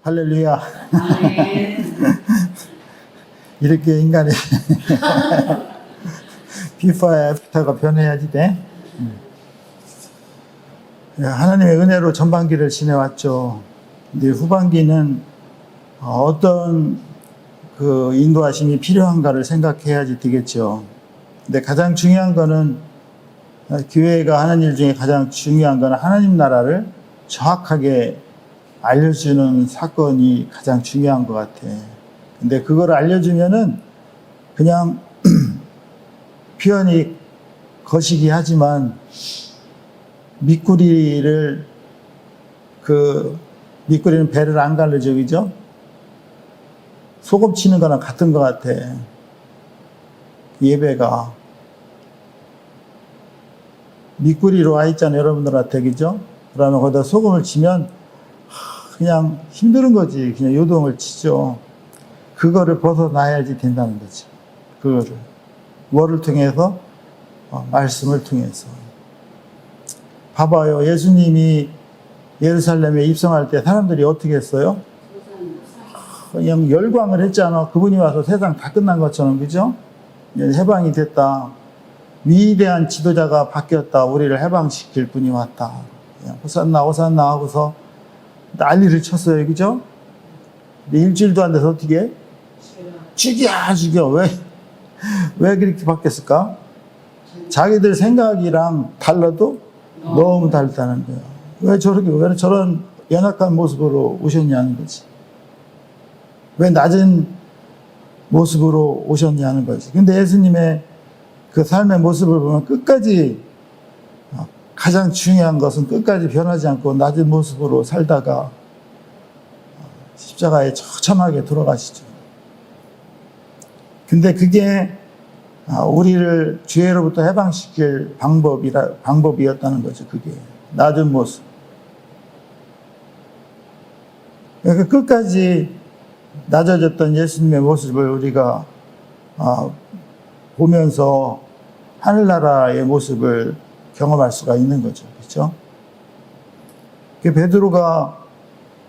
할렐루야. 아멘. 이렇게 인간이 비포와 애프터가 변해야지 돼. 하나님의 은혜로 전반기를 지내왔죠. 이제 후반기는 어떤 그 인도하심이 필요한가를 생각해야지 되겠죠. 근데 가장 중요한 거는 교회가 하는 일 중에 가장 중요한 거는 하나님 나라를 정확하게 알려주는 사건이 가장 중요한 것 같아. 근데 그걸 알려주면은 그냥 표현이 거시기 하지만 미꾸리는 배를 안 갈르죠, 그죠? 소금 치는 거랑 같은 것 같아. 예배가 미꾸리로 와 있잖아요, 여러분들한테, 그죠? 그러면 거기다 소금을 치면 그냥 힘든 거지. 그냥 요동을 치죠. 그거를 벗어나야지 된다는 거지. 그거를. 뭐를 통해서? 말씀을 통해서. 봐봐요. 예수님이 예루살렘에 입성할 때 사람들이 어떻게 했어요? 그냥 열광을 했잖아. 그분이 와서 세상 다 끝난 것처럼, 그죠? 해방이 됐다. 위대한 지도자가 바뀌었다. 우리를 해방시킬 분이 왔다. 호산나, 호산나 하고서 난리를 쳤어요. 그죠? 근데 일주일도 안 돼서 어떻게 해? 죽여. 왜 그렇게 바뀌었을까? 자기들 생각이랑 달라도 너무 다르다는 거예요. 왜 저런 연약한 모습으로 오셨냐는 거지. 왜 낮은 모습으로 오셨냐는 거지. 근데 예수님의 그 삶의 모습을 보면 끝까지 가장 중요한 것은 끝까지 변하지 않고 낮은 모습으로 살다가 십자가에 처참하게 돌아가시죠. 근데 그게 우리를 죄로부터 해방시킬 방법이었다는 거죠. 그게 낮은 모습. 그러니까 끝까지 낮아졌던 예수님의 모습을 우리가 보면서 하늘나라의 모습을 경험할 수가 있는 거죠. 그렇죠? 베드로가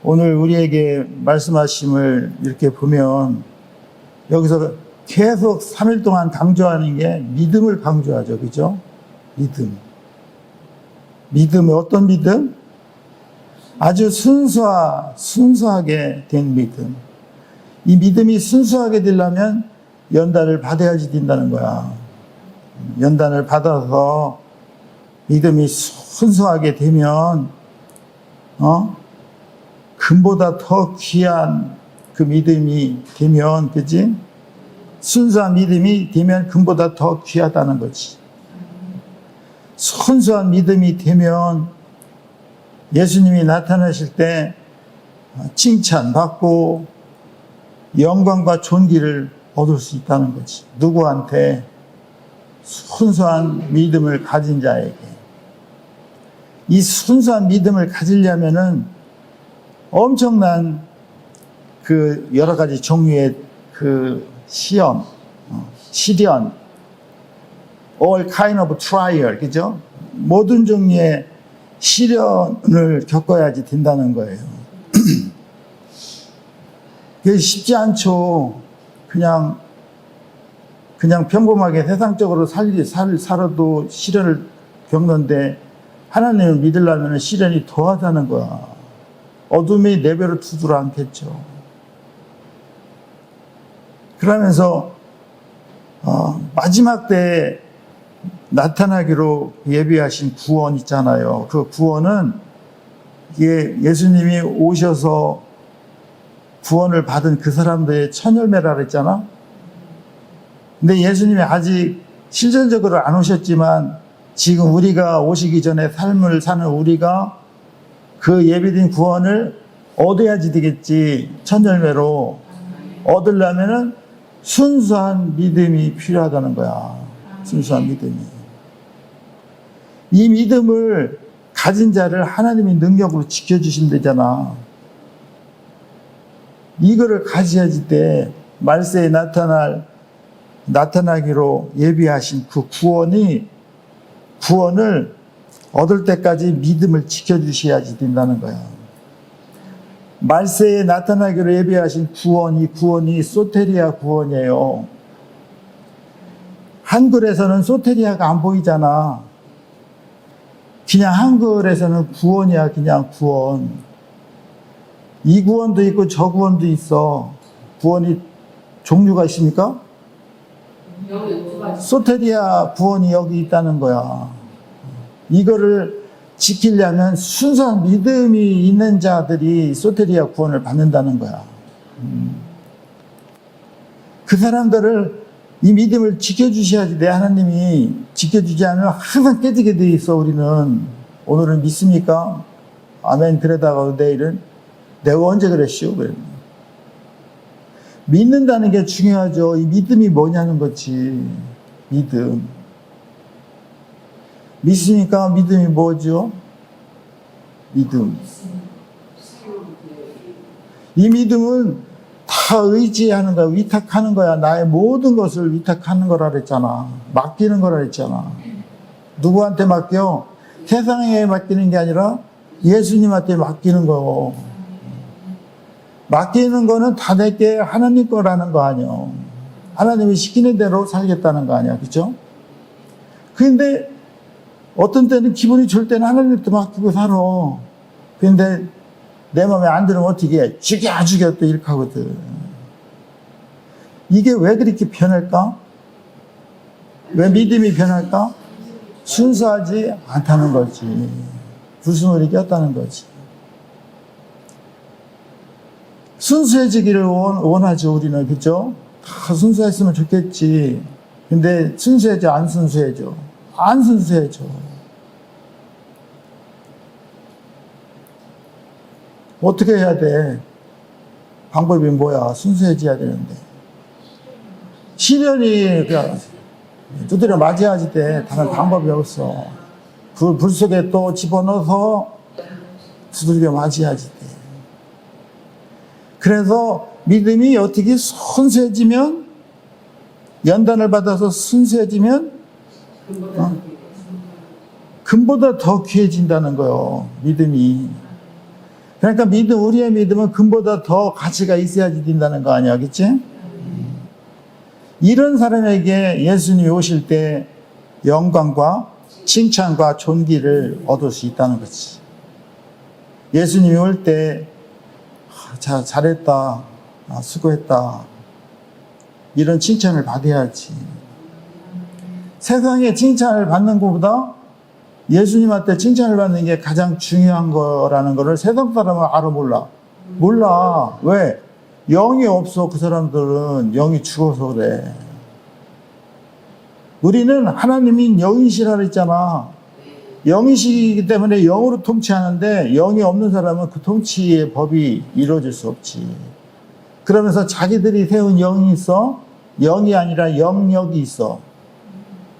오늘 우리에게 말씀하심을 이렇게 보면 여기서 계속 3일 동안 강조하는 게 믿음을 강조하죠. 그죠? 믿음. 믿음이 어떤 믿음? 아주 순수하게 된 믿음. 이 믿음이 순수하게 되려면 연단을 받아야지 된다는 거야. 연단을 받아서 믿음이 순수하게 되면, 금보다 더 귀한 그 믿음이 되면, 그지? 순수한 믿음이 되면 금보다 더 귀하다는 거지. 순수한 믿음이 되면 예수님이 나타나실 때 칭찬받고 영광과 존귀를 얻을 수 있다는 거지. 누구한테? 순수한 믿음을 가진 자에게. 이 순수한 믿음을 가지려면은 엄청난 그 여러 가지 종류의 그 시련, all kind of trial, 그죠? 모든 종류의 시련을 겪어야지 된다는 거예요. 그게 쉽지 않죠. 그냥 평범하게 세상적으로 살아도 시련을 겪는데 하나님을 믿으려면 시련이 더하다는 거야. 어둠이 네 배로 두드러 않겠죠. 그러면서 마지막 때에 나타나기로 예비하신 구원 있잖아요. 그 구원은 이게 예수님이 오셔서 구원을 받은 그 사람들의 천열매라 그랬잖아. 근데 예수님이 아직 실질적으로 안 오셨지만 지금 우리가 오시기 전에 삶을 사는 우리가 그 예비된 구원을 얻어야지 되겠지. 천열매로 얻으려면은 순수한 믿음이 필요하다는 거야. 순수한 믿음이. 이 믿음을 가진 자를 하나님이 능력으로 지켜주신다잖아. 이거를 가져야지 때 말세에 나타나기로 예비하신 그 구원을 얻을 때까지 믿음을 지켜주셔야지 된다는 거야. 말세에 나타나기로 예비하신 구원, 이 구원이 소테리아 구원이에요. 한글에서는 소테리아가 안 보이잖아. 그냥 한글에서는 구원이야, 그냥 구원. 이 구원도 있고 저 구원도 있어. 구원이 종류가 있습니까? 소테리아 구원이 여기 있다는 거야. 이거를 지키려면 순수한 믿음이 있는 자들이 소테리아 구원을 받는다는 거야. 그 사람들을 이 믿음을 지켜주셔야지. 내 하나님이 지켜주지 않으면 항상 깨지게 돼 있어. 우리는 오늘은 믿습니까? 아멘. 그러다가 내일은 내가 언제 그랬시오? 믿는다는 게 중요하죠. 이 믿음이 뭐냐는 거지. 믿음. 믿습니까? 믿음이 뭐죠? 믿음. 이 믿음은 다 의지하는 거야. 위탁하는 거야. 나의 모든 것을 위탁하는 거라 그랬잖아. 맡기는 거라 그랬잖아. 누구한테 맡겨? 세상에 맡기는 게 아니라 예수님한테 맡기는 거. 맡기는 거는 다 내게 하나님 거라는 거 아니야. 하나님이 시키는 대로 살겠다는 거 아니야. 그렇죠? 근데 어떤 때는 기분이 좋을 때는 하나님한테 맡기고 살아. 근데 내 마음에 안 들으면 어떻게 해? 죽여 또 이렇게 하거든. 이게 왜 그렇게 변할까? 왜 믿음이 변할까? 순수하지 않다는 거지. 불순물이 꼈다는 거지. 순수해지기를 원하죠, 우리는. 그죠? 다 순수했으면 좋겠지. 근데 순수해져, 안 순수해져? 안 순수해져. 어떻게 해야 돼? 방법이 뭐야? 순수해져야 되는데. 시련이 그냥 두드려 맞아야지 돼. 다른 방법이 없어. 불 속에 또 집어넣어서 두드려 맞아야지 돼. 그래서 믿음이 어떻게 순수해지면, 연단을 받아서 순수해지면 금보다 더 귀해진다는 거예요. 믿음이. 그러니까 우리의 믿음은 금보다 더 가치가 있어야지 된다는 거 아니야. 그치? 이런 사람에게 예수님이 오실 때 영광과 칭찬과 존귀를 얻을 수 있다는 거지. 예수님이 올 때 잘했다, 수고했다, 이런 칭찬을 받아야지. 세상에 칭찬을 받는 것보다 예수님한테 칭찬을 받는 게 가장 중요한 거라는 거를 세상 사람은 알아 몰라. 왜? 영이 없어. 그 사람들은 영이 죽어서 그래. 우리는 하나님이 영이시라 그랬잖아. 영이시기 때문에 영으로 통치하는데, 영이 없는 사람은 그 통치의 법이 이루어질 수 없지. 그러면서 자기들이 세운 영이 있어. 영이 아니라 영역이 있어.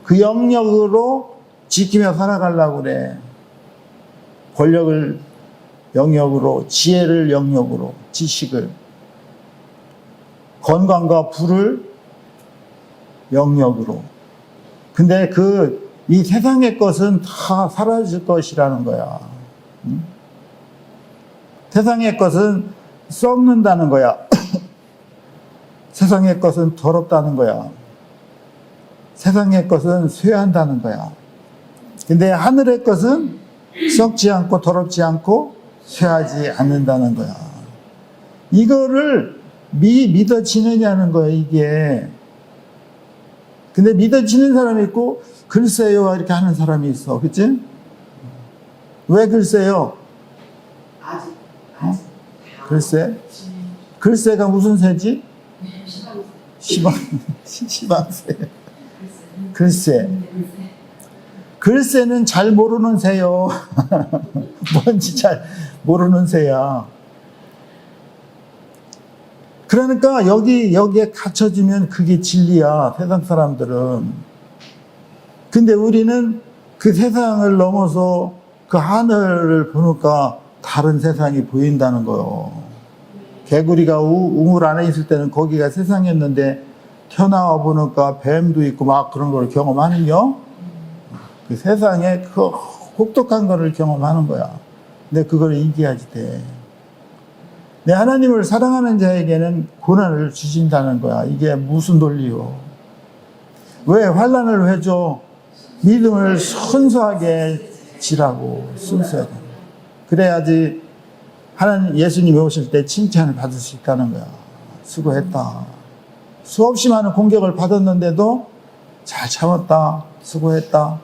그 영역으로 지키며 살아가려고 그래. 권력을 영역으로, 지혜를 영역으로, 지식을, 건강과 부를 영역으로. 근데 이 세상의 것은 다 사라질 것이라는 거야. 세상의 것은 썩는다는 거야. 세상의 것은 더럽다는 거야. 세상의 것은 쇠한다는 거야. 근데 하늘의 것은 썩지 않고 더럽지 않고 쇠하지 않는다는 거야. 이거를 믿어지느냐는 거야, 이게. 근데 믿어지는 사람이 있고, 글쎄요, 이렇게 하는 사람이 있어. 그치? 왜 글쎄요? 글쎄? 글쎄가 무슨 새지? 시방새. 글쎄. 글쎄는 잘 모르는 새요. 뭔지 잘 모르는 새야. 그러니까 여기에 갇혀지면 그게 진리야, 세상 사람들은. 근데 우리는 그 세상을 넘어서 그 하늘을 보니까 다른 세상이 보인다는 거예요. 개구리가 우물 안에 있을 때는 거기가 세상이었는데, 튀어나와 보니까 뱀도 있고 막 그런 걸 경험하는요. 그 세상에 그 혹독한 거를 경험하는 거야. 근데 그걸 이겨야지 돼. 내 하나님을 사랑하는 자에게는 고난을 주신다는 거야. 이게 무슨 논리요? 왜 환난을 왜 줘? 믿음을 순수하게 지라고, 순수하게. 그래야지 하나님, 예수님이 오실 때 칭찬을 받을 수 있다는 거야. 수고했다. 수없이 많은 공격을 받았는데도 잘 참았다. 수고했다.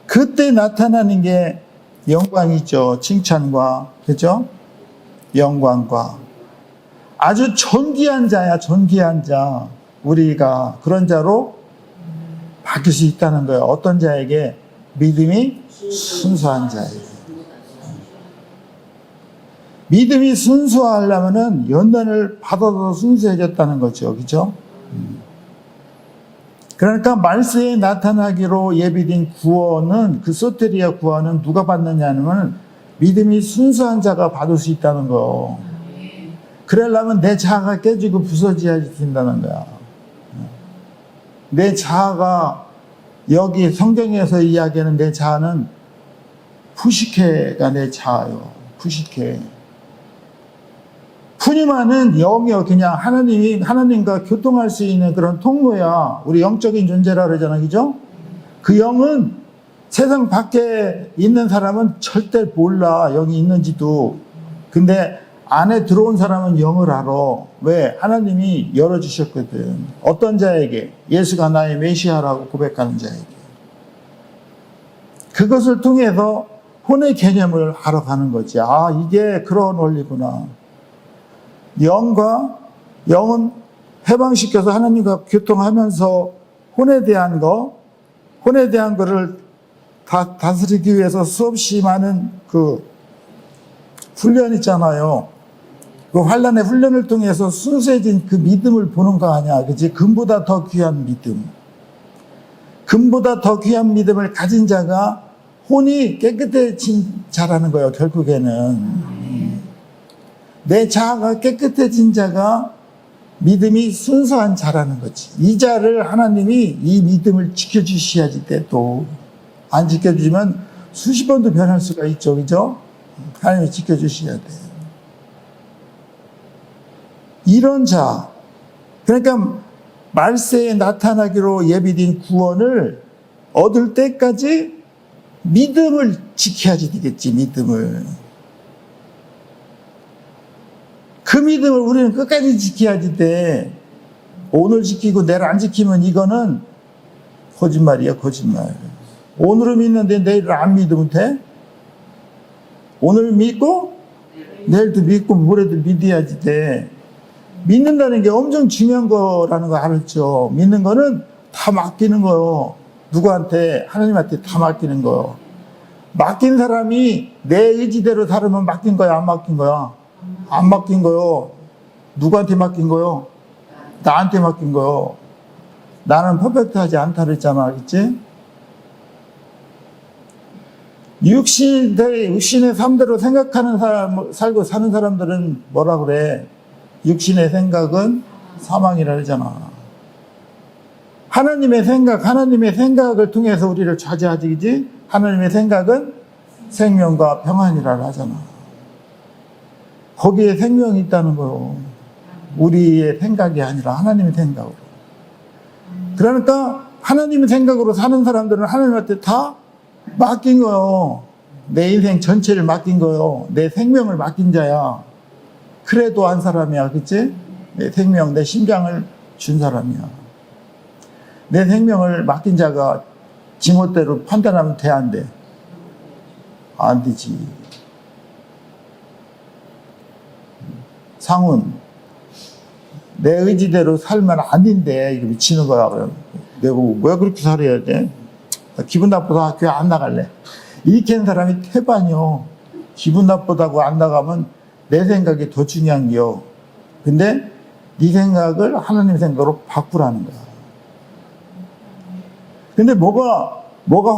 그때 나타나는 게 영광이죠. 칭찬과, 그죠? 영광과. 아주 존귀한 자야, 존귀한 자. 우리가 그런 자로 바뀔 수 있다는 거예요. 어떤 자에게? 믿음이 순수한 자에게. 믿음이 순수하려면은 연단을 받아도 순수해졌다는 거죠. 그죠? 그러니까 말세에 나타나기로 예비된 구원은, 그 소테리아 구원은 누가 받느냐면 믿음이 순수한 자가 받을 수 있다는 거. 그러려면 내 자아가 깨지고 부서져야지 된다는 거야. 내 자아가, 여기 성경에서 이야기하는 내 자아는 푸시케가 내 자아요. 푸시케. 푸니마는 영이요. 그냥 하나님과 교통할 수 있는 그런 통로야. 우리 영적인 존재라 그러잖아. 그죠? 그 영은 세상 밖에 있는 사람은 절대 몰라. 영이 있는지도. 근데 안에 들어온 사람은 영을 알아. 왜? 하나님이 열어주셨거든. 어떤 자에게? 예수가 나의 메시아라고 고백하는 자에게. 그것을 통해서 혼의 개념을 알아가는 거지. 아, 이게 그런 원리구나. 영은 해방시켜서 하나님과 교통하면서 혼에 대한 거를 다스리기 위해서 수없이 많은 그 훈련 있잖아요. 그 환난의 훈련을 통해서 순수해진 그 믿음을 보는 거 아니야. 그치? 금보다 더 귀한 믿음. 금보다 더 귀한 믿음을 가진 자가 혼이 깨끗해진 자라는 거예요. 결국에는. 내 자아가 깨끗해진 자가 믿음이 순수한 자라는 거지. 이 자를 하나님이 이 믿음을 지켜주셔야지 돼. 또 안 지켜주면 수십 번도 변할 수가 있죠. 그죠? 하나님이 지켜주셔야 돼. 이런 자, 그러니까 말세에 나타나기로 예비된 구원을 얻을 때까지 믿음을 지켜야지 되겠지. 믿음을. 그 믿음을 우리는 끝까지 지켜야지 돼. 오늘 지키고 내일 안 지키면 이거는 거짓말이야, 거짓말. 오늘은 믿는데 내일을 안 믿으면 돼? 오늘 믿고 내일도 믿고 모레도 믿어야지 돼. 믿는다는 게 엄청 중요한 거라는 거 알았죠? 믿는 거는 다 맡기는 거요. 누구한테? 하나님한테 다 맡기는 거요. 맡긴 사람이 내 의지대로 살으면 맡긴 거야, 안 맡긴 거야? 안 맡긴 거요. 누구한테 맡긴 거요? 나한테 맡긴 거요. 나는 퍼펙트하지 않다 그랬잖아. 그치? 육신의 삶대로 생각하는 사람, 살고 사는 사람들은 뭐라 그래? 육신의 생각은 사망이라 그러잖아. 하나님의 생각을 통해서 우리를 좌지하지, 그지? 하나님의 생각은 생명과 평안이라 하잖아. 거기에 생명이 있다는 거요. 우리의 생각이 아니라 하나님의 생각으로. 그러니까 하나님의 생각으로 사는 사람들은 하나님한테 다 맡긴 거요. 내 인생 전체를 맡긴 거요. 내 생명을 맡긴 자야. 그래도 한 사람이야. 그치? 내 생명, 내 심장을 준 사람이야. 내 생명을 맡긴 자가 지멋대로 판단하면 돼, 안 돼? 안 되지. 상훈, 내 의지대로 살면 안 된대. 이거 미치는 거야. 그럼 내가 왜 그렇게 살아야 돼? 기분 나쁘다. 교회 안 나갈래. 이렇게 하는 사람이 태반이요. 기분 나쁘다고 안 나가면 내 생각이 더 중요한 게요. 근데 네 생각을 하나님 생각으로 바꾸라는 거야. 근데 뭐가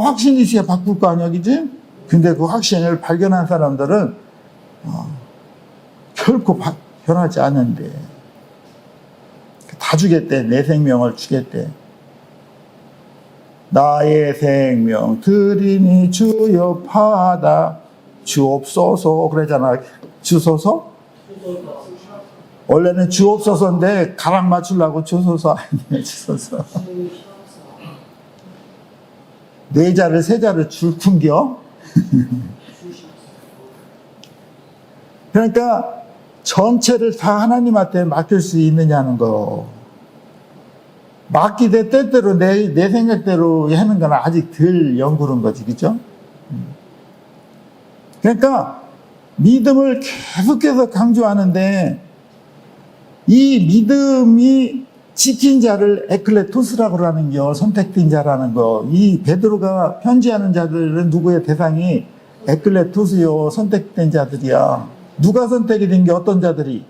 확신이 있어야 바꿀 거 아니야, 그지? 근데 그 확신을 발견한 사람들은 결코 변하지 않는데 다 주겠대. 내 생명을 주겠대. 나의 생명 드리니 주여 받아 주옵소서 그러잖아. 주소서? 원래는 주옵소서인데 가랑 맞추려고 주소서 아니에요. 주소서. 네 자를 세 자를 줄쿵겨. 그러니까 전체를 다 하나님한테 맡길 수 있느냐는 거. 맡기되 때때로 내 생각대로 하는 건 아직 덜 연구른 거지, 그죠? 그러니까 믿음을 계속해서 강조하는데 이 믿음이 지킨 자를 에클레토스라고 하는 거, 선택된 자라는 거. 이 베드로가 편지하는 자들은 누구의 대상이 에클레토스요, 선택된 자들이야. 누가 선택이 된 게 어떤 자들이?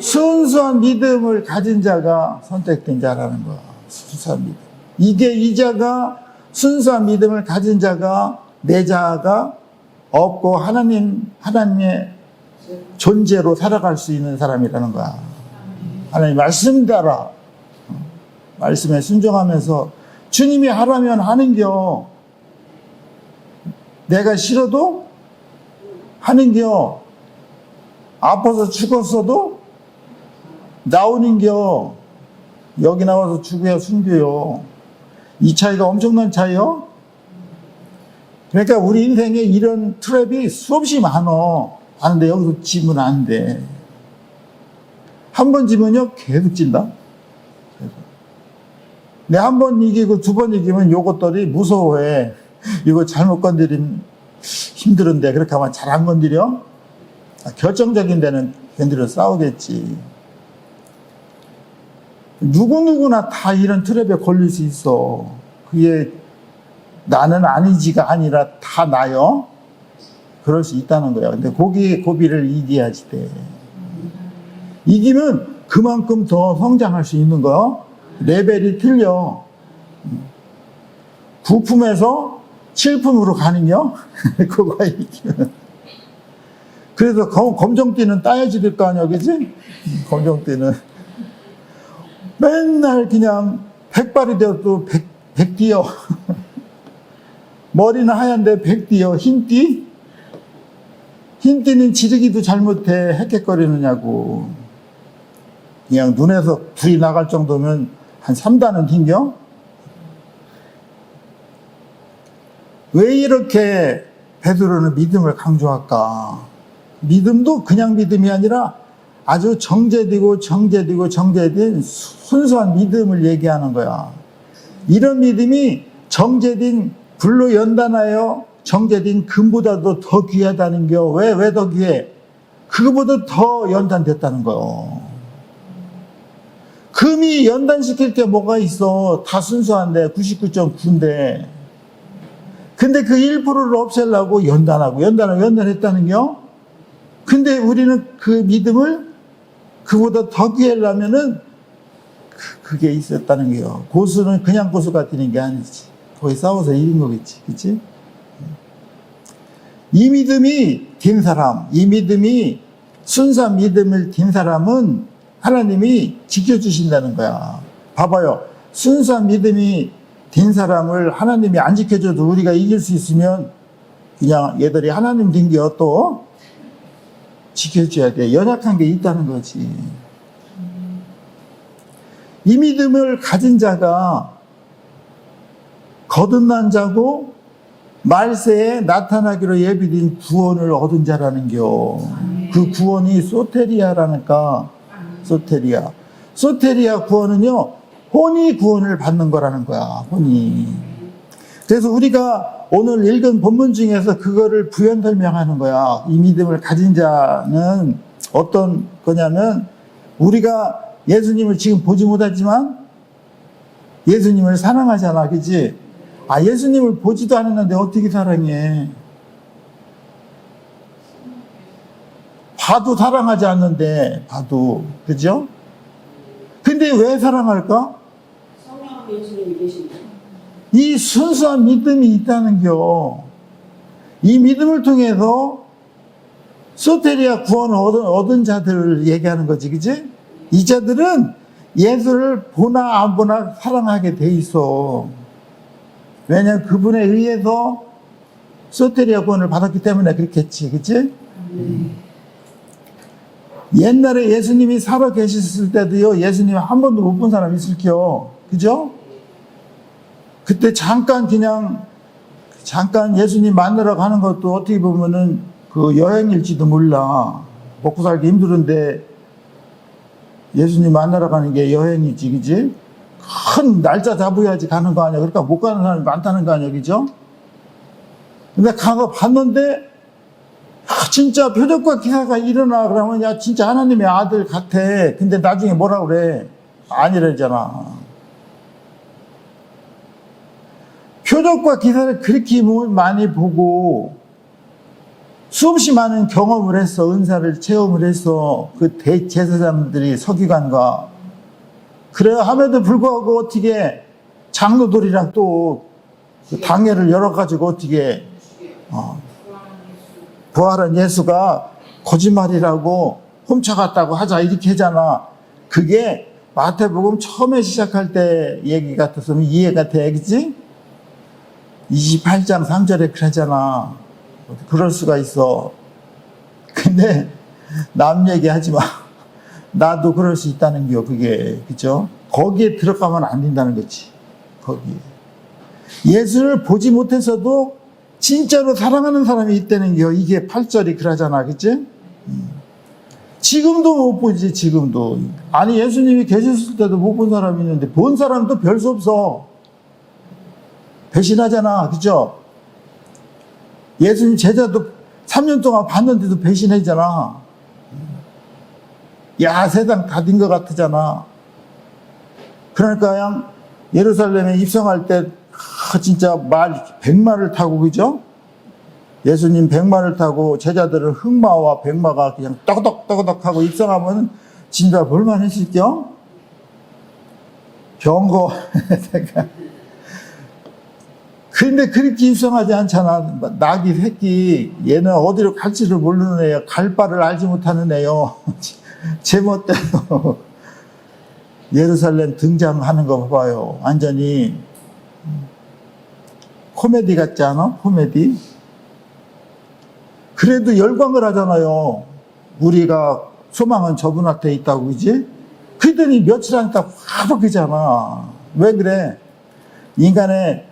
순수한 믿음을 가진 자가 선택된 자라는 거야. 순수한 믿음. 이 자가 순수한 믿음을 가진 자가 내 자가 없고 하나님의 존재로 살아갈 수 있는 사람이라는 거야. 하나님 말씀대로 말씀에 순종하면서 주님이 하라면 하는겨. 내가 싫어도 하는겨. 아파서 죽었어도 나오는겨. 여기 나와서 죽어야 순교요. 이 차이가 엄청난 차이요. 그러니까 우리 인생에 이런 트랩이 수없이 많어. 많은데 여기서 지면 안 돼. 한 번 지면요 계속 진다. 내 한 번 이기고 두 번 이기면 요것들이 무서워해. 이거 잘못 건드리면 힘들은데 그렇게 하면 잘 안 건드려? 결정적인 데는 건드려 싸우겠지. 누구누구나 다 이런 트랩에 걸릴 수 있어. 그게 나는 아니지가 아니라 다 나요. 그럴 수 있다는 거야. 근데 고비를 이겨야지 돼. 이기면 그만큼 더 성장할 수 있는 거야. 레벨이 틀려. 9품에서 7품으로 가는요. 그거 이기면. 그래서 검정띠는 따야지 될 거 아니야, 그지? 검정띠는. 맨날 그냥 백발이 되어도 백 뛰어. 머리는 하얀데 백 뛰어. 흰띠? 흰띠는 지르기도 잘못해. 헥헥거리느냐고. 그냥 눈에서 불이 나갈 정도면 한 3단은 튕겨? 왜 이렇게 베드로는 믿음을 강조할까? 믿음도 그냥 믿음이 아니라 아주 정제되고 정제된 순수한 믿음을 얘기하는 거야. 이런 믿음이 정제된 불로 연단하여 정제된 금보다도 더 귀하다는 겨. 왜 더 귀해? 그거보다 더 연단됐다는 거요. 금이 연단시킬 게 뭐가 있어? 다 순수한데 99.9인데. 근데 그 1%를 없애려고 연단했다는 겨. 근데 우리는 그 믿음을 그보다 더 귀하려면은 그게 있었다는 거예요. 고수는 그냥 고수가 되는 게 아니지. 거기 싸워서 이긴 거겠지. 그치? 이 믿음이 된 사람, 이 믿음이 순수한 믿음을 된 사람은 하나님이 지켜주신다는 거야. 봐봐요. 순수한 믿음이 된 사람을 하나님이 안 지켜줘도 우리가 이길 수 있으면 그냥 얘들이 하나님 된 게 또 지켜줘야 돼. 연약한 게 있다는 거지. 이 믿음을 가진 자가 거듭난 자고 말세에 나타나기로 예비된 구원을 얻은 자라는 겨. 그 구원이 소테리아라니까. 소테리아 구원은요, 혼이 구원을 받는 거라는 거야. 혼이. 그래서 우리가 오늘 읽은 본문 중에서 그거를 부연 설명하는 거야. 이 믿음을 가진 자는 어떤 거냐면, 우리가 예수님을 지금 보지 못하지만 예수님을 사랑하잖아. 그치? 예수님을 보지도 않았는데 어떻게 사랑해? 봐도 사랑하지 않는데, 봐도. 그죠? 근데 왜 사랑할까? 성령 예수님이 계신다. 이 순수한 믿음이 있다는 겨. 이 믿음을 통해서 소테리아 구원을 얻은 자들을 얘기하는 거지, 그지? 이 자들은 예수를 보나 안 보나 사랑하게 돼 있어. 왜냐하면 그분에 의해서 소테리아 구원을 받았기 때문에 그렇겠지, 그치? 옛날에 예수님이 살아 계셨을 때도요, 예수님 한 번도 못 본 사람 있을게요. 그죠? 그때 잠깐 예수님 만나러 가는 것도 어떻게 보면은 그 여행일지도 몰라. 먹고 살기 힘들은데 예수님 만나러 가는 게 여행이지, 그지? 큰 날짜 잡아야지 가는 거 아니야. 그러니까 못 가는 사람이 많다는 거 아니야, 그죠? 근데 가서 봤는데, 진짜 표적과 기사가 일어나. 그러면, 야, 진짜 하나님의 아들 같아. 근데 나중에 뭐라 그래? 아니래잖아. 표적과 기사를 그렇게 많이 보고, 수없이 많은 경험을 했어. 은사를 체험을 했어. 그 대제사장들이 서기관과. 그래, 함에도 불구하고 어떻게 장로들이랑 또 당회를 열어가지고 어떻게, 부활한 예수가 거짓말이라고 훔쳐갔다고 하자. 이렇게 하잖아. 그게 마태복음 처음에 시작할 때 얘기 같았으면 이해가 돼. 그치? 28장 3절에 그러잖아. 그럴 수가 있어. 근데 남 얘기하지 마. 나도 그럴 수 있다는 게 그게, 그죠? 거기에 들어가면 안 된다는 거지. 거기에. 예수를 보지 못해서도 진짜로 사랑하는 사람이 있다는 게 이게 8절이 그러잖아. 그치? 지금도 못 보지, 지금도. 아니, 예수님이 계셨을 때도 못 본 사람이 있는데, 본 사람도 별 수 없어. 배신하잖아. 그죠? 예수님 제자도 3년 동안 봤는데도 배신하잖아. 야, 세상 다 된 것 같으잖아. 그러니까 그냥 예루살렘에 입성할 때 진짜 백마를 타고, 그죠? 예수님 백마를 타고 제자들은 흑마와 백마가 그냥 떠덕떠덕 하고 입성하면 진짜 볼만했을겨? 병거. 근데 그렇게 입성하지 않잖아. 낙이 새끼. 얘는 어디로 갈지를 모르는 애야. 갈 바를 알지 못하는 애요. 제멋대로 예루살렘 등장하는 거 봐봐요. 완전히 코미디 같지 않아? 코미디. 그래도 열광을 하잖아요. 우리가 소망은 저분한테 있다고, 그지? 그랬더니 며칠 하니까 확 바뀌잖아. 왜 그래? 인간의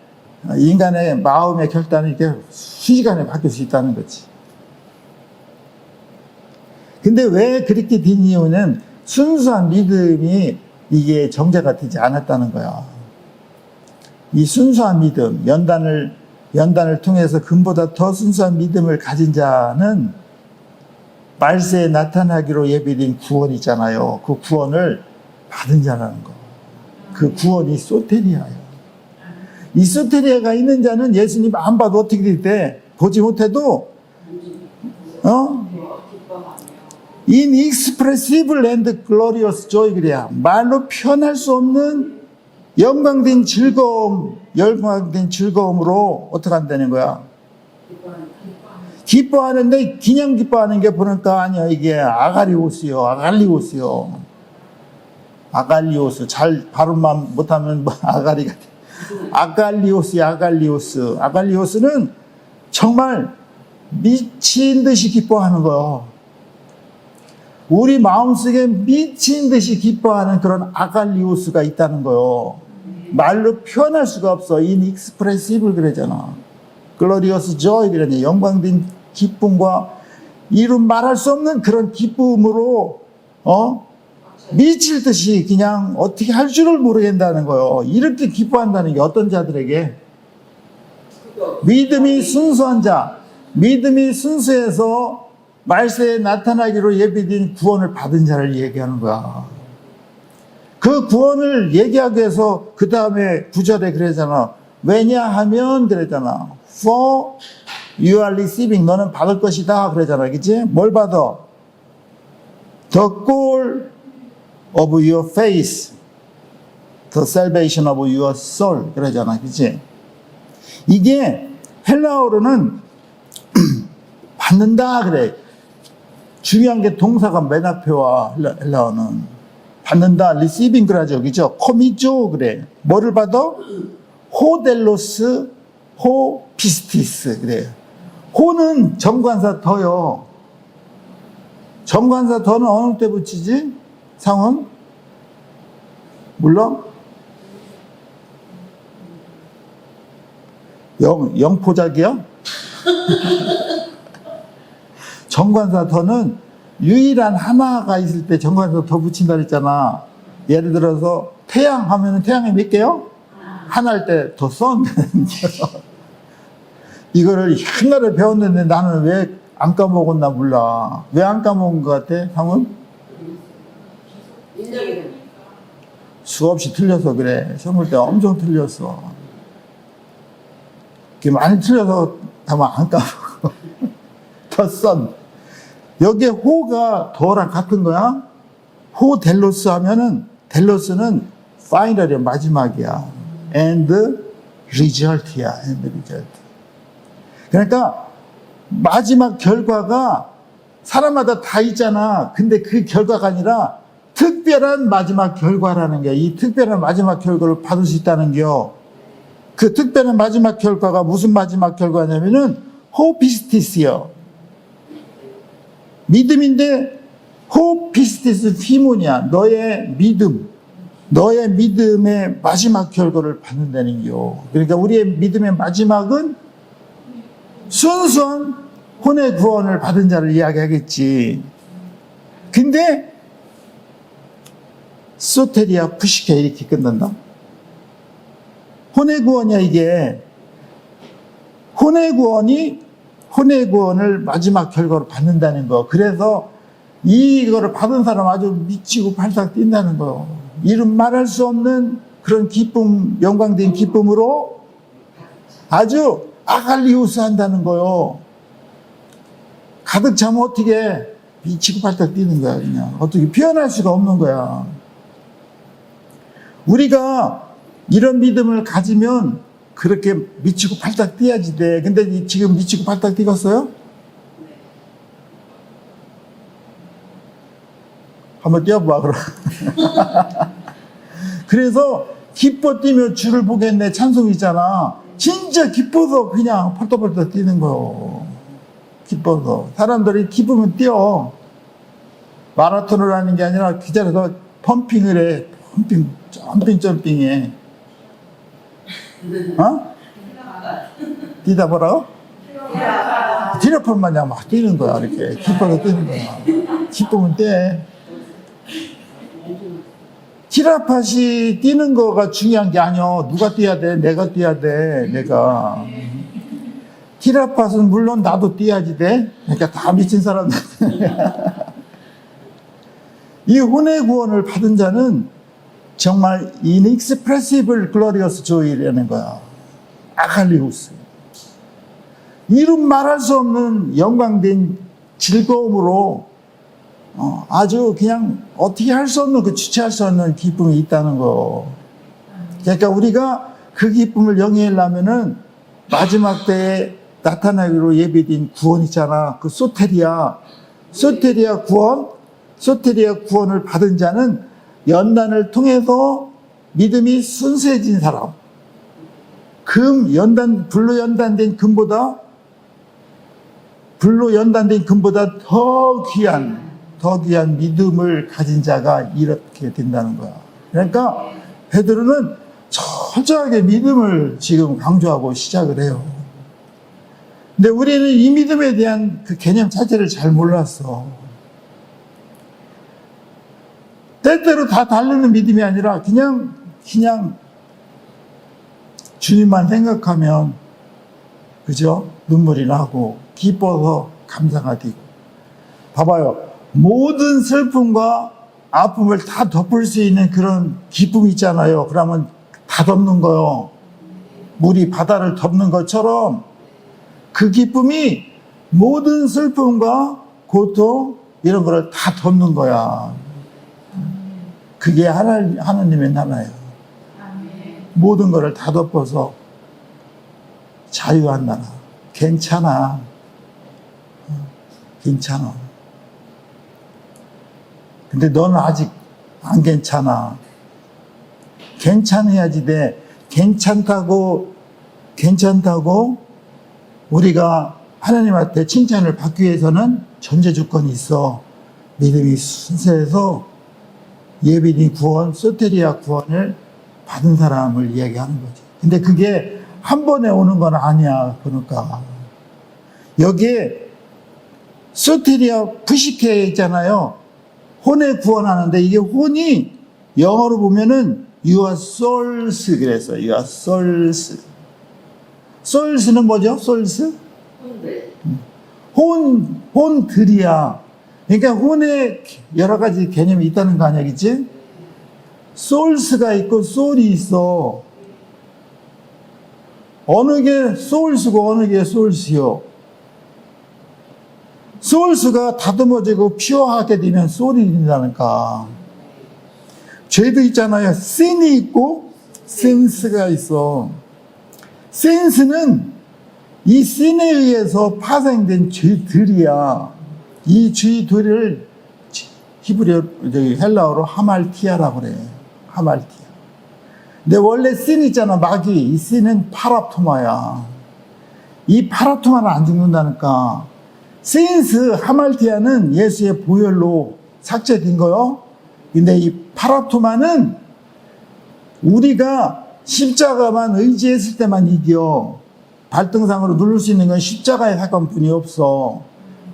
마음의 결단이 이렇게 순식간에 바뀔 수 있다는 거지. 근데 왜 그렇게 된 이유는 순수한 믿음이 이게 정제가 되지 않았다는 거야. 이 순수한 믿음, 연단을 통해서 금보다 더 순수한 믿음을 가진 자는 말세에 나타나기로 예비된 구원이 있잖아요. 그 구원을 받은 자라는 거. 그 구원이 소테리아예요. 이 소테리아가 있는 자는 예수님 안 봐도 어떻게 돼? 보지 못해도 inexpressible and glorious joy 그래야. 말로 표현할 수 없는 영광된 즐거움으로 어떻게 한다는 거야? 기뻐하는데 그냥 기뻐하는 게 보니까 아니야. 이게 아갈리오스요. 아갈리오스. 잘 발음만 못하면 뭐 아가리가 돼. 아갈리오스는 정말 미친 듯이 기뻐하는 거예요. 우리 마음속에 미친 듯이 기뻐하는 그런 아갈리오스가 있다는 거예요. 말로 표현할 수가 없어. inexpressible 그러잖아. glorious joy 그러냐. 영광된 기쁨과 이름 말할 수 없는 그런 기쁨으로 미칠 듯이 그냥 어떻게 할 줄을 모르겠다는 거예요. 이렇게 기뻐한다는 게 어떤 자들에게? 믿음이 순수한 자, 믿음이 순수해서 말세에 나타나기로 예비된 구원을 받은 자를 얘기하는 거야. 그 구원을 얘기하기 위해서 그 다음에 9절에 그러잖아. 왜냐하면 그러잖아. For you are receiving. 너는 받을 것이다. 그러잖아. 그치? 뭘 받아? The goal of your faith. The salvation of your soul. 그러잖아. 그치? 이게 헬라어로는 받는다. 그래. 중요한 게 동사가 맨 앞에 와. 헬라어는. 받는다. receiving 그러죠. 그죠? 코미죠. 그래. 뭐를 받아? 호델로스, 호피스티스. 그래. 호는 정관사 더요. 정관사 더는 어느 때 붙이지? 상은? 몰라? 영포작이야? 정관사 더는 유일한 하나가 있을 때 정관사 더 붙인다 그랬잖아. 예를 들어서 태양 하면은 태양이 몇 개요? 하나일 때 더 썬. 이거를 옛날에 배웠는데 나는 왜 안 까먹었나 몰라. 왜 안 까먹은 것 같아? 상은? 인정이 수없이 틀려서 그래. 시험 볼 때 엄청 틀렸어. 이렇게 많이 틀려서 다만 안 까먹어. 더 썬. 여기에 호가 더랑 같은 거야. 호 델로스 하면은 델로스는 파이널이야. 마지막이야. and result이야. and result. 그러니까 마지막 결과가 사람마다 다 있잖아. 근데 그 결과가 아니라 특별한 마지막 결과라는 게, 이 특별한 마지막 결과를 받을 수 있다는 게요. 그 특별한 마지막 결과가 무슨 마지막 결과냐면은 호피스티스요. 믿음인데 호피스티스 피문이야. 너의 믿음. 너의 믿음의 마지막 결과를 받는다는 게요. 그러니까 우리의 믿음의 마지막은 순수한 혼의 구원을 받은 자를 이야기하겠지. 근데 소테리아 푸시케 이렇게 끝난다. 혼의 구원이야 이게. 혼의 구원을 마지막 결과로 받는다는 거. 그래서 이거를 받은 사람 아주 미치고 팔짝 뛴다는 거. 이름 말할 수 없는 그런 기쁨, 영광된 기쁨으로 아주 아갈리우스 한다는 거요. 가득 차면 어떻게 미치고 팔짝 뛰는 거야, 그냥. 어떻게 표현할 수가 없는 거야. 우리가 이런 믿음을 가지면 그렇게 미치고 팔짝 뛰어야지 돼. 근데 지금 미치고 팔짝 뛰었어요? 한번 뛰어봐, 그럼. 그래서 기뻐 뛰며 주를 보겠네 찬송 있잖아. 진짜 기뻐서 그냥 펄떡펄떡 뛰는 거요. 기뻐서. 사람들이 기쁘면 뛰어. 마라톤을 하는 게 아니라 그 자리에서 펌핑을 해. 점핑해. 어? 뛰다 뭐라고? 티라폰 마냥 막 뛰는 거야, 이렇게. 기뻐서 뛰는 거야. 기쁘면 뛰어. 티라팟이 뛰는 거가 중요한 게 아니야. 누가 뛰어야 돼? 내가 뛰어야 돼. 내가. 티라팟은 물론 나도 뛰어야지 돼. 그러니까 다 미친 사람들. 이 혼의 구원을 받은 자는 정말 inexpressible glorious joy라는 거야. 아갈리우스. 이름 말할 수 없는 영광된 즐거움으로 아주 그냥 어떻게 할 수 없는, 그 주체할 수 없는 기쁨이 있다는 거. 그러니까 우리가 그 기쁨을 영위하려면은 마지막 때에 나타나기로 예비된 구원 있잖아. 그 소테리아 구원을 받은 자는 연단을 통해서 믿음이 순수해진 사람. 불로 연단된 금보다 더 귀한 믿음을 가진 자가 이렇게 된다는 거야. 그러니까 베드로는 철저하게 믿음을 지금 강조하고 시작을 해요. 근데 우리는 이 믿음에 대한 그 개념 자체를 잘 몰랐어. 때때로 다 다르는 믿음이 아니라 그냥 주님만 생각하면, 그죠? 눈물이 나고 기뻐서 감사가 되고. 봐봐요. 모든 슬픔과 아픔을 다 덮을 수 있는 그런 기쁨이 있잖아요. 그러면 다 덮는 거요. 물이 바다를 덮는 것처럼 그 기쁨이 모든 슬픔과 고통 이런 거를 다 덮는 거야. 그게 하나님의 나라예요. 모든 거를 다 덮어서 자유한 나라. 괜찮아. 근데 너는 아직 안 괜찮아. 괜찮아야지 돼. 괜찮다고 우리가 하나님한테 칭찬을 받기 위해서는 전제 조건이 있어. 믿음이 순수해서 예비니 구원, 소테리아 구원을 받은 사람을 이야기하는 거지. 근데 그게 한 번에 오는 건 아니야. 그러니까 여기에 소테리아 푸시케 있잖아요. 혼에 구원하는데 이게 혼이 영어로 보면은 your souls 그랬어요. your souls. souls는 뭐죠? souls? 혼들이야. 그러니까 혼에 여러 가지 개념이 있다는 거 아니야, 그치? souls가 있고 soul이 있어. 어느 게 souls고 어느 게 souls요? souls가 다듬어지고 퓨어하게 되면 soul이 된다니까. 죄도 있잖아요. sin이 있고 sense가 있어. sense는 이 sin에 의해서 파생된 죄들이야. 이 죄들을 히브리어, 헬라어로 하말티아라고 그래. 하말티아. 근데 원래 sin 있잖아, 마귀. 이 sin은 파라토마야. 이 파라토마는 안 죽는다니까. sense, 하말티아는 예수의 보혈로 삭제된 거요. 근데 이 파라토마는 우리가 십자가만 의지했을 때만 이겨. 발등상으로 누를 수 있는 건 십자가의 사건뿐이 없어.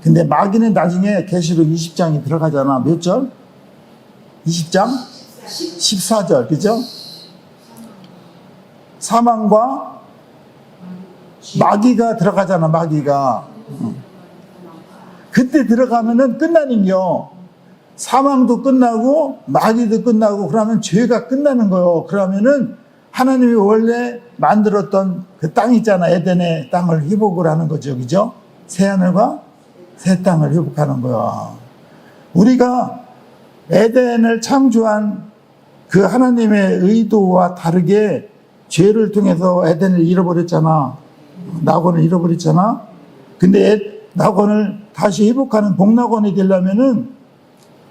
근데 마귀는 나중에 계시록 20장이 들어가잖아. 몇 절? 20장? 14절. 그죠? 사망과 마귀가 들어가잖아. 마귀가. 그때 들어가면은 끝나는요. 사망도 끝나고 마귀도 끝나고 그러면 죄가 끝나는 거예요. 그러면은 하나님이 원래 만들었던 그 땅 있잖아. 에덴의 땅을 회복을 하는 거죠. 그죠? 새하늘과 새 땅을 회복하는 거야. 우리가 에덴을 창조한 그 하나님의 의도와 다르게 죄를 통해서 에덴을 잃어버렸잖아. 낙원을 잃어버렸잖아. 근데 낙원을 다시 회복하는 복낙원이 되려면은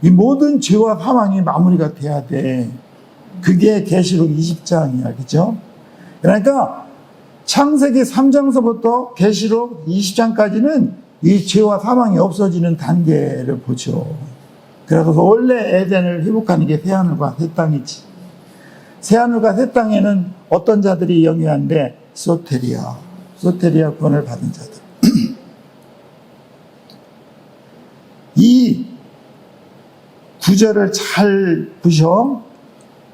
이 모든 죄와 사망이 마무리가 돼야 돼. 그게 계시록 20장이야. 그죠? 그러니까 창세기 3장서부터 계시록 20장까지는 이 죄와 사망이 없어지는 단계를 보죠. 그래서 원래 에덴을 회복하는 게 새하늘과 새 땅이지. 새하늘과 새 땅에는 어떤 자들이 영유한데 소테리아 구원을 받은 자들. 이 구절을 잘 보셔.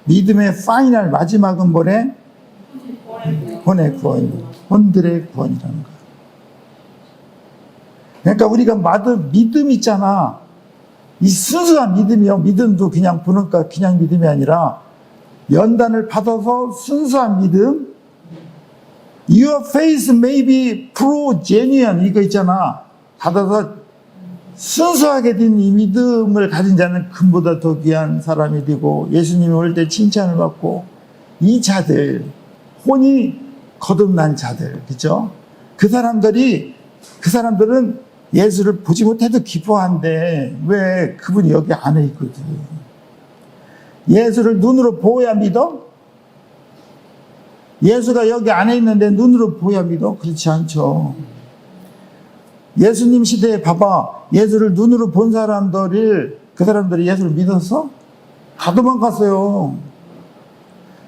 믿음의 파이널 마지막은 뭐래? 혼의 구원, 혼들의 구원이라는 거야. 그러니까 우리가 믿음 있잖아. 이 순수한 믿음이요. 믿음도 그냥 보니까 그냥 믿음이 아니라 연단을 받아서 순수한 믿음. Your faith may be pro-genuine 이거 있잖아. 받아서 순수하게 된 이 믿음을 가진 자는 금보다 더 귀한 사람이 되고 예수님이 올 때 칭찬을 받고 이 자들, 혼이 거듭난 자들, 그죠? 그 사람들은 예수를 보지 못해도 기뻐한데 왜 그분이 여기 안에 있거든. 예수를 눈으로 보아야 믿어? 예수가 여기 안에 있는데 눈으로 보아야 믿어? 그렇지 않죠. 예수님 시대에 봐봐. 예수를 눈으로 본 그 사람들이 예수를 믿었어? 다 도망갔어요.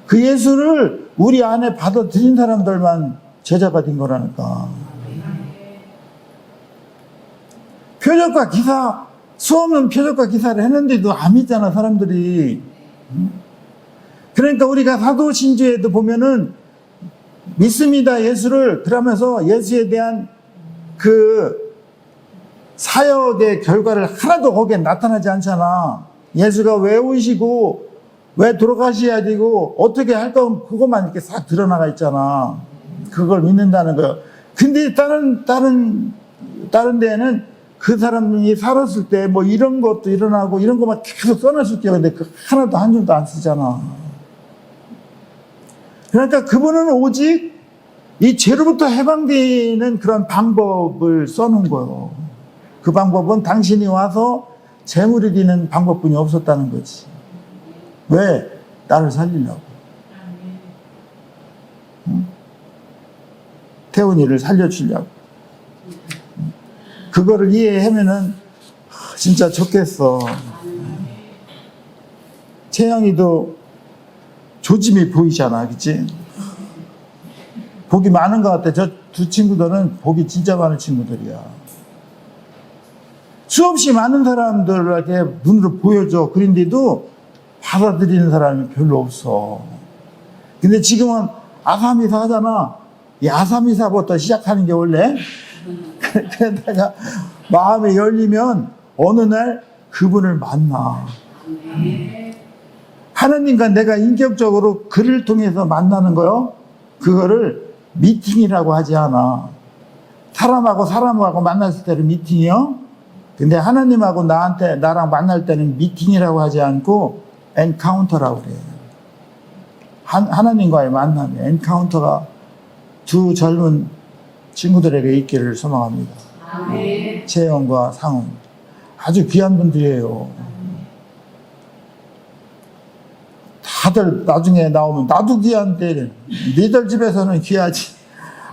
그 예수를 우리 안에 받아들인 사람들만 제자가 된 거라니까. 표적과 기사, 수없는 표적과 기사를 했는데도 안 믿잖아, 사람들이. 그러니까 우리가 사도신조에도 보면은 믿습니다, 예수를. 그러면서 예수에 대한 그 사역의 결과를 하나도 거기에 나타나지 않잖아. 예수가 왜 오시고 왜 돌아가셔야 되고 어떻게 할 건 그것만 이렇게 싹 드러나가 있잖아. 그걸 믿는다는 거예요. 근데 다른 데에는 그 사람이 살았을 때 뭐 이런 것도 일어나고 이런 것만 계속 써놨을게요. 근데 그 하나도 한 줄도 안 쓰잖아. 그러니까 그분은 오직 이 죄로부터 해방되는 그런 방법을 써놓은 거예요. 그 방법은 당신이 와서 재물이 되는 방법뿐이 없었다는 거지. 왜? 나를 살리려고. 응? 태훈이를 살려주려고. 그거를 이해하면은 진짜 좋겠어. 채영이도 조짐이 보이잖아, 그치? 복이 많은 것 같아. 저 두 친구들은 복이 진짜 많은 친구들이야. 수없이 많은 사람들에게 눈으로 보여줘. 그런데도 받아들이는 사람이 별로 없어. 근데 지금은 아사미사 하잖아. 이 아사미사부터 시작하는 게 원래. 그러다가 마음이 열리면 어느 날 그분을 만나. 하나님과 내가 인격적으로 그를 통해서 만나는 거요. 그거를 미팅이라고 하지 않아. 사람하고 만났을 때는 미팅이요. 근데 하나님하고 나랑 만날 때는 미팅이라고 하지 않고 엔카운터라고 그래요. 하나님과의 만남이 엔카운터가 두 젊은 친구들에게 있기를 소망합니다. 아멘. 채영과 상훈. 아주 귀한 분들이에요. 다들 나중에 나오면 나도 귀한데 니들 집에서는 귀하지.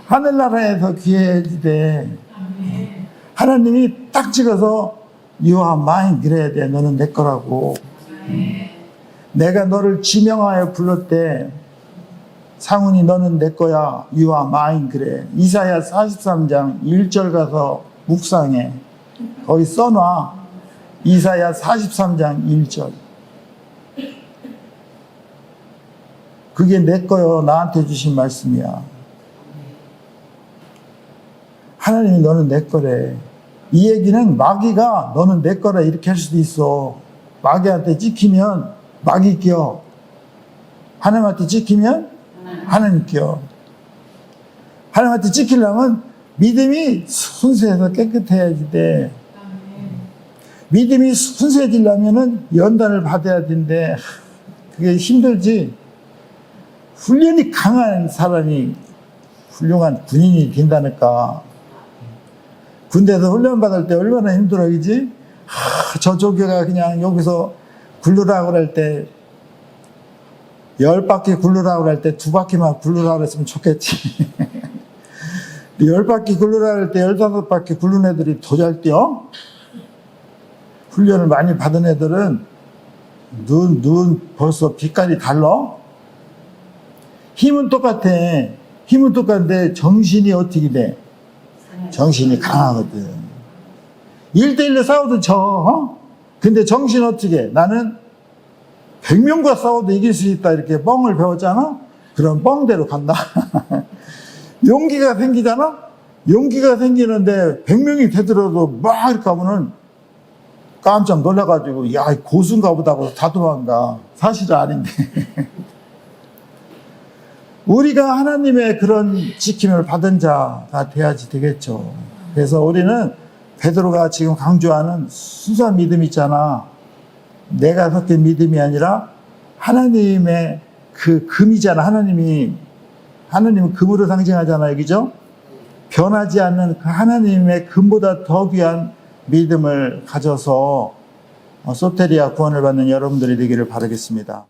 하늘나라에서 귀해야지 돼. 하나님이 딱 찍어서 You are mine 그래야 돼. 너는 내 거라고. 내가 너를 지명하여 불렀대. 상훈이 너는 내 거야. You are mine 그래. 이사야 43장 1절 가서 묵상해. 거기 써놔. 이사야 43장 1절. 그게 내 거요. 나한테 주신 말씀이야. 하나님이 너는 내 거래. 이 얘기는 마귀가 너는 내 거라 이렇게 할 수도 있어. 마귀한테 찍히면 마귀 껴. 하나님한테 찍히면 하나님 껴. 하나님한테 찍히려면 믿음이 순수해서 깨끗해야지 돼. 믿음이 순수해지려면 연단을 받아야 된대. 그게 힘들지. 훈련이 강한 사람이 훌륭한 군인이 된다니까. 군대에서 훈련 받을 때 얼마나 힘들어, 그지? 저 조교가 그냥 여기서 굴르라고 할 때, 10바퀴 굴르라고 할 때 2바퀴만 굴르라고 했으면 좋겠지. 10바퀴 굴르라고 할 때 15바퀴 굴르는 애들이 더 잘 뛰어? 훈련을 많이 받은 애들은 눈 벌써 빛깔이 달라? 힘은 똑같아. 힘은 똑같은데 정신이 어떻게 돼? 정신이 강하거든. 1대1로 싸워도 져. 어? 근데 정신 어떻게 해? 나는 100명과 싸워도 이길 수 있다 이렇게 뻥을 배웠잖아. 그럼 뻥대로 간다. 용기가 생기잖아. 용기가 생기는데 100명이 되더라도 막 이렇게 하면은 깜짝 놀라가지고 야 고수인가 보다 하고 다 도망가. 사실은 아닌데. 우리가 하나님의 그런 지킴을 받은 자가 돼야지 되겠죠. 그래서 우리는 베드로가 지금 강조하는 순수한 믿음 있잖아. 내가 섞인 믿음이 아니라 하나님의 그 금이잖아. 하나님은 금으로 상징하잖아요. 그죠? 변하지 않는 그 하나님의 금보다 더 귀한 믿음을 가져서 소테리아 구원을 받는 여러분들이 되기를 바라겠습니다.